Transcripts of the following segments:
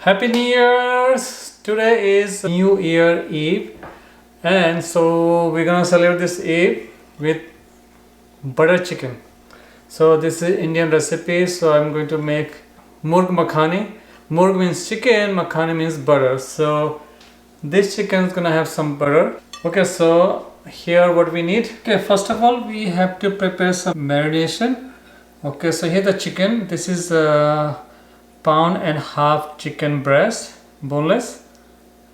Happy New Year's! Today is New Year Eve, and so we're gonna celebrate this Eve with butter chicken. So this is Indian recipe, so I'm going to make murg makhani. Murg means chicken, makhani means butter. So this chicken is gonna have some butter. Okay, so here what we need. Okay, first of all we have to prepare some marination. Okay, so here the chicken. This is pound and half chicken breast, boneless.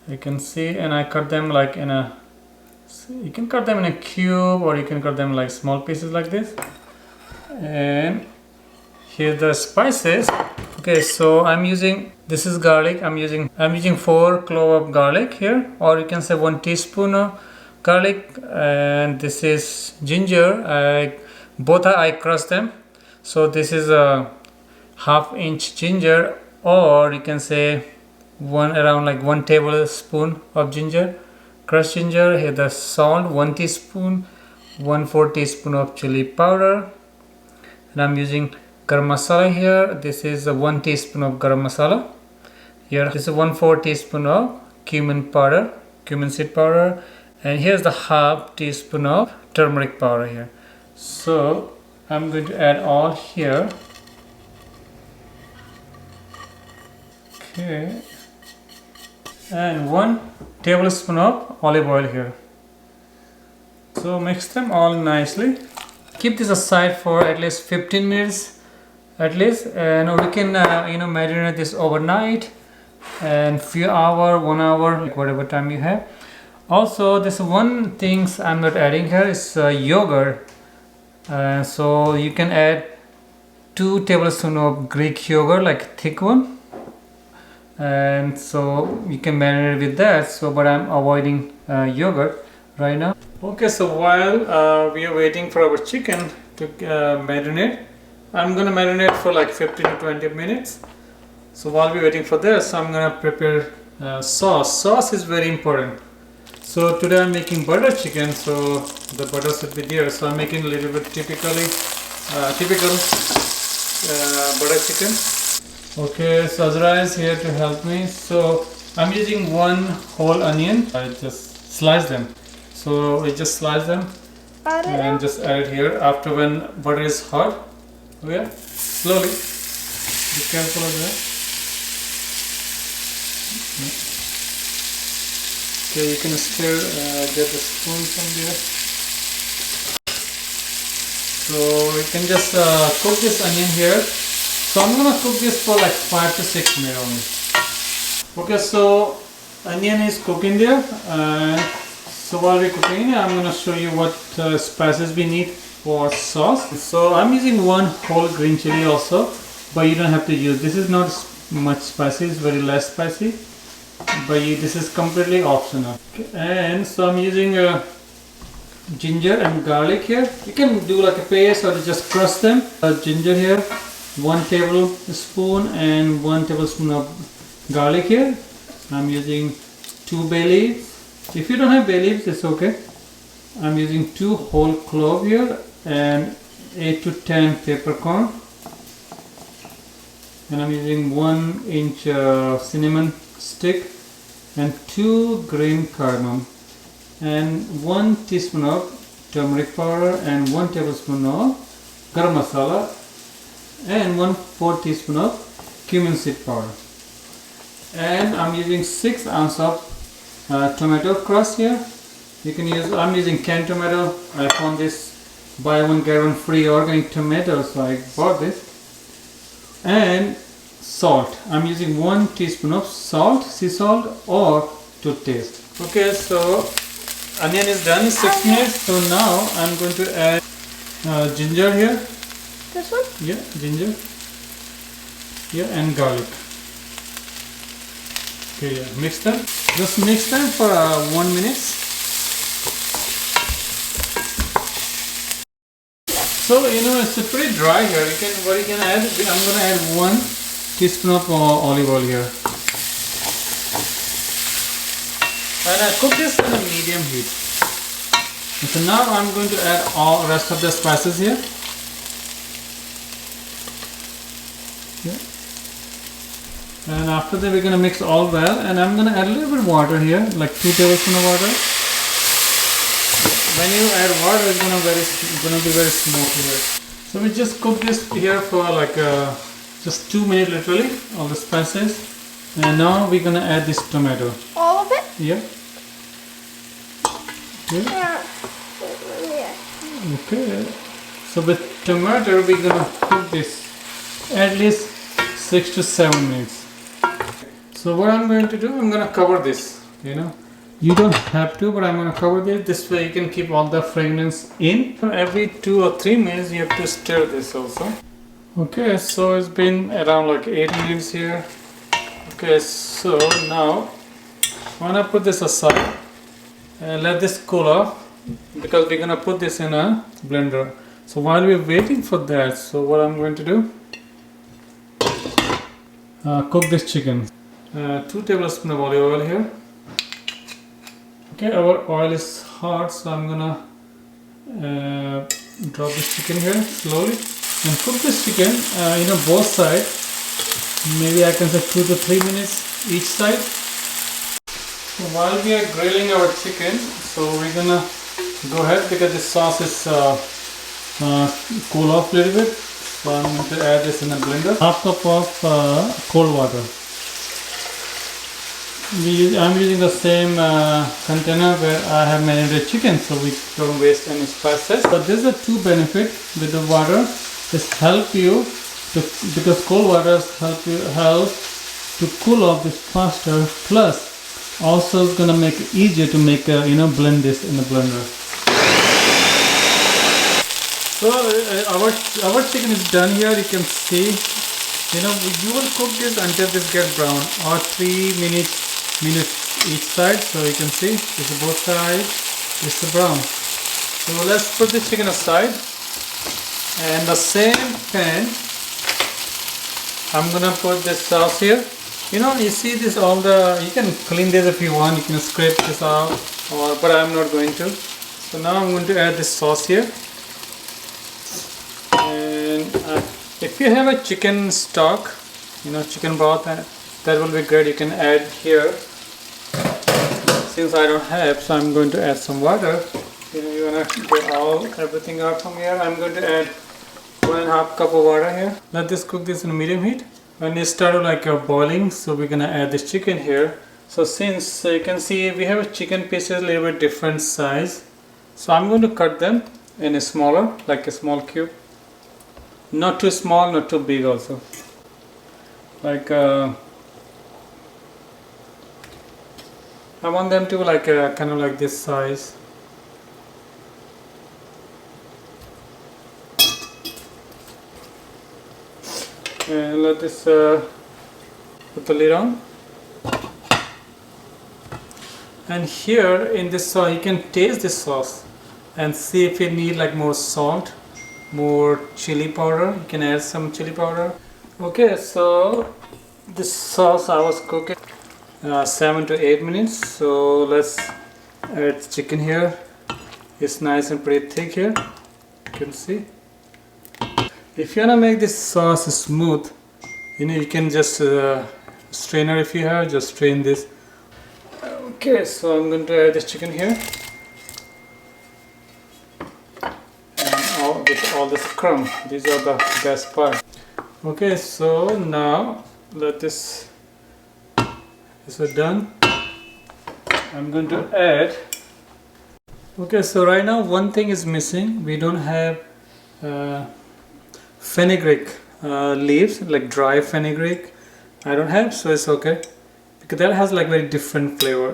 You can see, and I cut them like in a. You can cut them in a cube, or you can cut them like small pieces like this. And here's the spices. Okay, so I'm using, this is garlic. I'm using 4 cloves of garlic here, or you can say 1 teaspoon of garlic. And this is ginger. I crushed them. So this is a half-inch ginger, or you can say around like 1 tablespoon of ginger, crushed ginger. Here the salt, 1 teaspoon, 1/4 teaspoon of chili powder, and I'm using garam masala here. This is 1 teaspoon of garam masala. Here this is 1/4 teaspoon of cumin powder, cumin seed powder, and here's the half teaspoon of turmeric powder here. So I'm going to add all here. Okay, and 1 tablespoon of olive oil here. So mix them all nicely. Keep this aside for at least 15 minutes at least, and we can marinate this overnight and few hour, 1 hour, like whatever time you have. Also, this one things I'm not adding here is yogurt. So you can add 2 tablespoons of Greek yogurt, like thick one. And so you can marinate with that, so but I'm avoiding yogurt right now. Okay, so while we are waiting for our chicken to marinate, I'm gonna marinate for like 15 to 20 minutes. So while we're waiting for this, I'm gonna prepare sauce is very important. So today I'm making butter chicken, so the butter should be there. So I'm making a little bit typical butter chicken. Okay, so Azra is here to help me. So I'm using 1 whole onion. I just slice them. So I just slice them and just add it here after when butter is hot. Okay, slowly. Be careful of that. Okay, you can still get the spoon from there. So you can just cook this onion here. So I'm gonna cook this for like 5 to 6 minutes only. Okay, so onion is cooking there, and so while we're cooking, I'm gonna show you what spices we need for sauce. So I'm using 1 whole green chili also, but you don't have to use. This is not much spicy; it's very less spicy. But this is completely optional. Okay, and so I'm using ginger and garlic here. You can do like a paste or just crush them. Ginger here. 1 tablespoon and 1 tablespoon of garlic here. I'm using 2 bayleaves. If you don't have bayleaves, it's okay. I'm using 2 whole cloves here and 8 to 10 peppercorns. And I'm using 1 inch cinnamon stick and 2 green cardamom and 1 teaspoon of turmeric powder and 1 tablespoon of garam masala and 1/4 teaspoon of cumin seed powder. And I'm using 6 ounces of tomato crust here. You can use, I'm using canned tomato. I found this buy one get one free organic tomato, so I bought this. And salt. I'm using 1 teaspoon of salt, sea salt, or to taste. Okay, so onion is done 6 minutes. So now I'm going to add ginger here. This one? Yeah, ginger. Yeah, and garlic. Okay, yeah, mix them. Just mix them for 1 minute. So it's pretty dry here. What you can add? I'm gonna add 1 teaspoon of olive oil here, and I cook this on a medium heat. So now I'm going to add all rest of the spices here. Yeah. And after that we're gonna mix all well, and I'm gonna add a little bit of water here, like 2 tablespoons of water. When you add water, it's gonna be very smoky here. So we just cook this here for like just 2 minutes literally, all the spices. And now we're gonna add this tomato. All of it? Yeah. Yeah. Okay. So with tomato, we're gonna cook this at least 6 to 7 minutes. So what I'm going to do, I'm gonna cover this. You don't have to, but I'm gonna cover this. This way you can keep all the fragrance in. Every 2 or 3 minutes, you have to stir this also. Okay, so it's been around like 8 minutes here. Okay, so now I'm gonna put this aside and let this cool off, because we're gonna put this in a blender. So while we're waiting for that, so what I'm going to do, cook this chicken. 2 tablespoons of olive oil here. Okay, our oil is hot, so I'm gonna drop this chicken here slowly and cook this chicken, both sides. Maybe I can say 2 to 3 minutes each side. So while we are grilling our chicken, so we're gonna go ahead, because the sauce is cool off a little bit. So I'm going to add this in a blender. Half cup of cold water. I'm using the same container where I have marinated chicken, so we don't waste any spices. But there's a 2 benefit with the water. This help you to, because cold water help to cool off this faster. Plus, also it's gonna make it easier to make blend this in the blender. So our chicken is done here. You can see, you will cook this until this gets brown, or 3 minutes each side. So you can see this is both sides, this is brown. So let's put this chicken aside, and the same pan I'm gonna put this sauce here. You see this, you can clean this if you want, you can scrape this out, but I'm not going to. So now I'm going to add this sauce here. And if you have a chicken stock, chicken broth, that will be great. You can add here. Since I don't have, so I'm going to add some water. You wanna get everything out from here. I'm going to add 1.5 cup of water here. Let this cook this in medium heat. When it started like boiling, so we're gonna add this chicken here. So since you can see we have a chicken pieces a little bit different size, so I'm going to cut them in a smaller, like a small cube. Not too small, not too big also. Like I want them to like kind of like this size. And let this put the lid on. And here in this sauce, you can taste this sauce and see if you need like more salt, more chili powder. You can add some chili powder. Okay, so this sauce I was cooking 7 to 8 minutes. So let's add chicken here. It's nice and pretty thick here. You can see. If you wanna make this sauce smooth, you can just strainer if you have, just strain this. Okay, so I'm going to add this chicken here. And all this crumb, these are the best part. Okay, so now let this is done. I'm going to add. Okay, so right now one thing is missing. We don't have fenugreek leaves, like dry fenugreek. I don't have, so it's okay, because that has like very different flavor.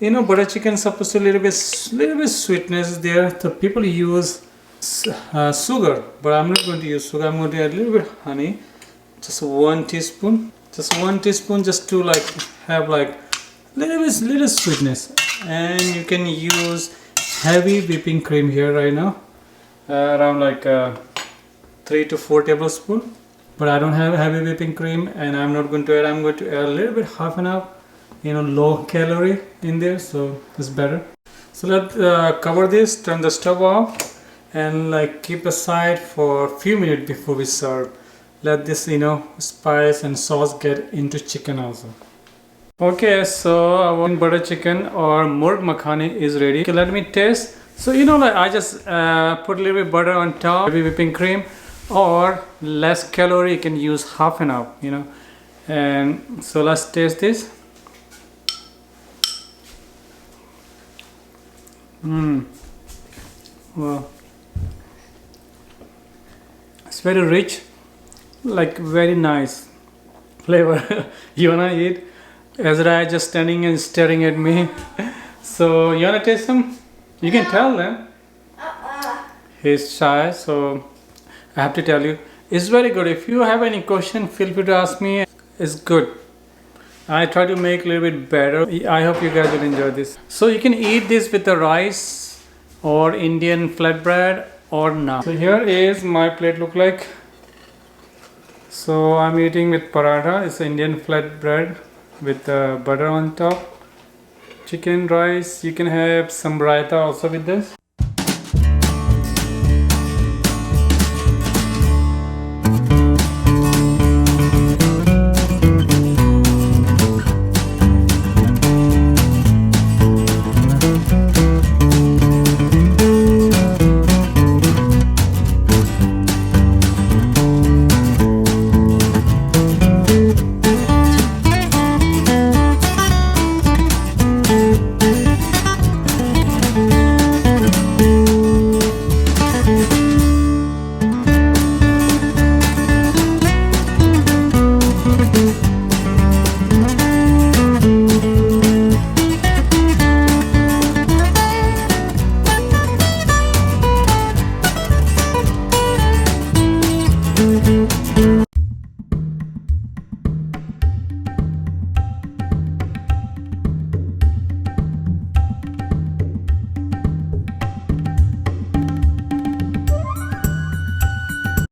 And butter chicken is supposed to little bit sweetness there. So people use sugar, but I'm not going to use sugar. I'm going to add a little bit honey, just 1 teaspoon, just to like have like little sweetness. And you can use heavy whipping cream here right now, around like 3 to 4 tablespoons. But I don't have heavy whipping cream, and I'm not going to add. I'm going to add a little bit, half an hour, low calorie in there, so it's better. So let's cover this, turn the stove off, and like keep aside for a few minutes before we serve. let this spice and sauce get into chicken also. Okay, so our butter chicken or murg makhani is ready. Okay, let me taste. So like I just put a little bit butter on top, maybe whipping cream, or less calorie, you can use half and half, and so let's taste this. Wow, it's very rich, like very nice flavor. You wanna eat? Ezra is just standing and staring at me. So you wanna taste some? You can tell them. He's shy, so I have to tell you, it's very good. If you have any question, feel free to ask me. It's good. I try to make a little bit better. I hope you guys will enjoy this. So you can eat this with the rice or Indian flatbread or naan. So here is my plate look like. So I'm eating with paratha. It's Indian flatbread with butter on top. Chicken, rice. You can have some raita also with this.